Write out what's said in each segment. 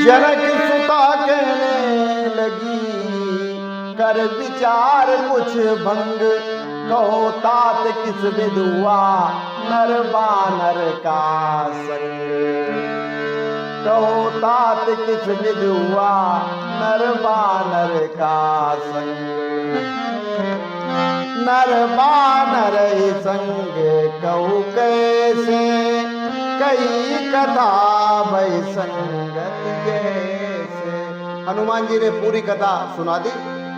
जनक सुता कहने लगी, कर विचार कुछ भंग, कहो तात किस विध हुआ नर बानर का संग। कहो तात किस विध हुआ नर बानर का संग। नर बानर संग कहू कैसे, कई कथा भई संगत जैसे। हनुमान जी ने पूरी कथा सुना दी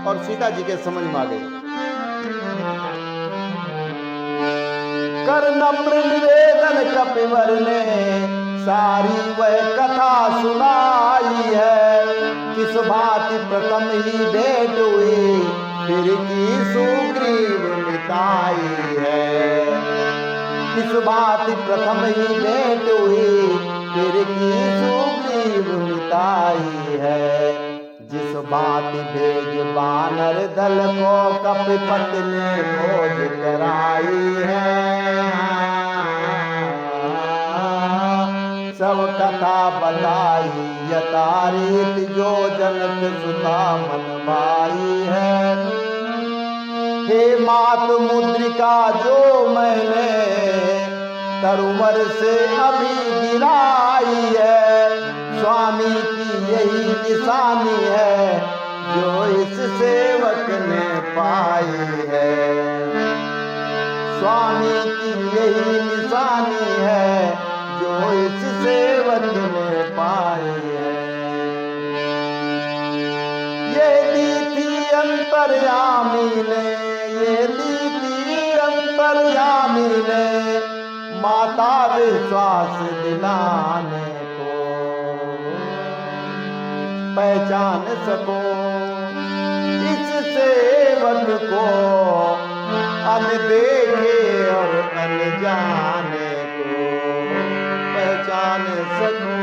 और सीता जी के समझ में आ गई। कर नम्र निवेदन कपिवर ने, सारी वह कथा सुनाई है। किस भांति प्रथम ही भेंट हुई, फिर की सुग्रीव मिताई है। किस भांति प्रथम ही भेंट हुई, फिर की सुग्रीव मिताई है। जिस भांति भेज बानर दल को, कपिपत ने खोज कराई है। सब कथा बताई यथारीत, जो जनक सुता मन भाई है। हे मात मुद्रिका जो मैंने, तरुवर से अभी गिराई है। स्वामी की यही निशानी है, जो इस सेवक ने पाई है। स्वामी की यही निशानी है, जो इस सेवक ने पाई है। ये दी थी अंतर्यामी ने, ये दी थी अंतर्यामी ने, माता विश्वास दिलाने को। पहचान सको इस सेवक को, अनदेखे और अनजाने को। पहचान सको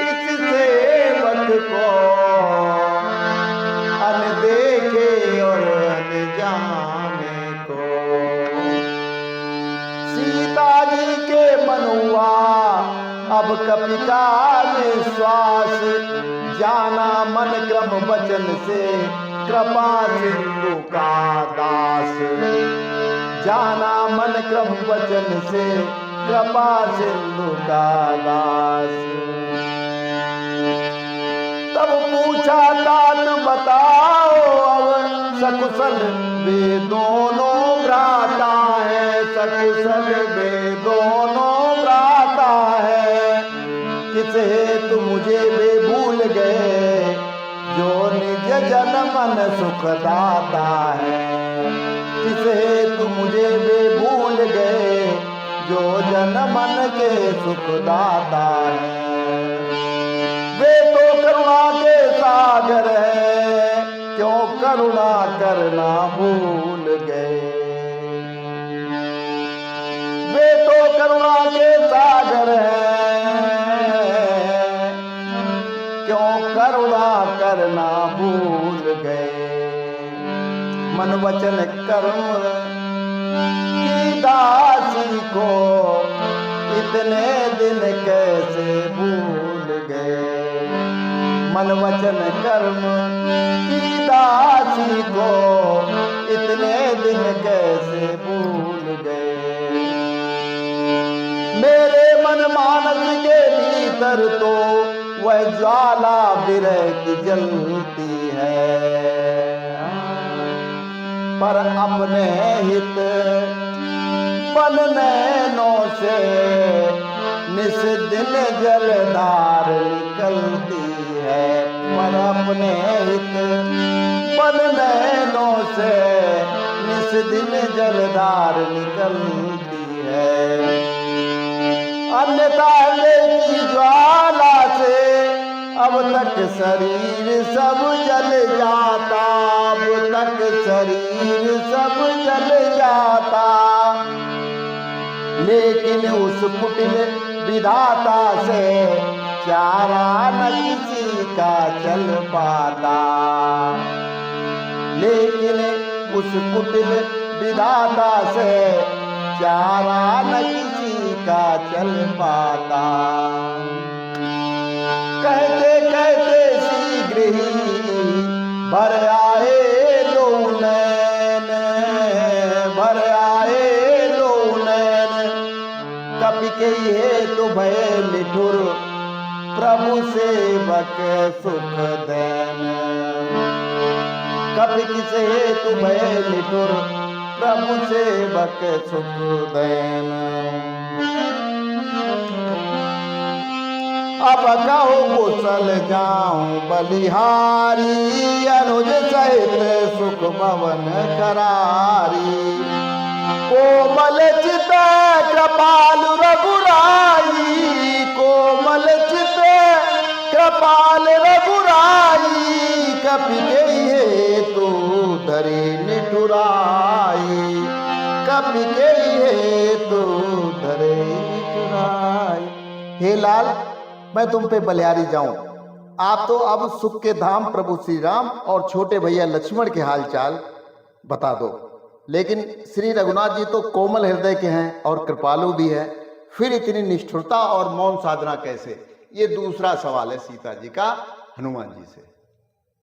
इस सेवक को, अनदेखे और अनजाने को। सीता जी के मन हुआ अब कपि का विश्वास, जाना मन क्रम वचन से, कृपा सिंधु का दास। जाना मन क्रम वचन से, कृपा सिंधु का दास। तब पूछा तात बताओ अब, सकुशल वे दोनों भ्राता है। सकुशल वे दोनों भ्राता है। किस हेतु मुझे वे भूल गए, जो निज जन मन सुख दाता है। किस हेतु मुझे वे भूल गए, जो जन मन के सुख दाता है। वे तो करुणा के सागर है, क्यों करुणा करना भूल गए। वे तो करुणा के सागर है, क्यों करुणा करना भूल गए। मन वचन कर्म की दासी को, इतने दिन कैसे भूल गए। मन वचन कर्म की दासी को, इतने दिन कैसे भूल गए। मेरे मन मानस के भीतर तो, वह ज्वाला विरह की जलती है। पर अपने हित बन नैनों से, निस दिन जलधार निकलती है। पर अपने हित बन नैनों से, निस दिन जलधार निकलती है। अन्यथा की ज्वाला से, अब तक शरीर सब जल जाता। अब तक शरीर सब जल जाता। लेकिन उस कुटिल विधाता से, चारा न किसी का चल पाता। लेकिन उस कुटिल विधाता से, चारा न किसी का चल पाता। कहते विग्रही भर आए लो नैन, भर आए लो नैन। कपि के हेतु भय निठुर प्रभु सेवक सुख देन। कपि किस हेतु भय निठुर प्रभु सेवक सुख देन। अब कहो कुशल जाऊं बलिहारी, अनुज सहित सुख भवन करारी। कोमल चित कृपाल रघुराई, कोमल चित कृपाल रघुराई। कपि के हेतु धरि निठुराई, कपि के हेतु धरि निठुराई। हे लाल, मैं तुम पे बलिहारी जाऊं, आप तो अब सुख के धाम प्रभु श्री राम और छोटे भैया लक्ष्मण के हालचाल बता दो। लेकिन श्री रघुनाथ जी तो कोमल हृदय के हैं और कृपालु भी हैं, फिर इतनी निष्ठुरता और मौन साधना कैसे? ये दूसरा सवाल है सीता जी का हनुमान जी से।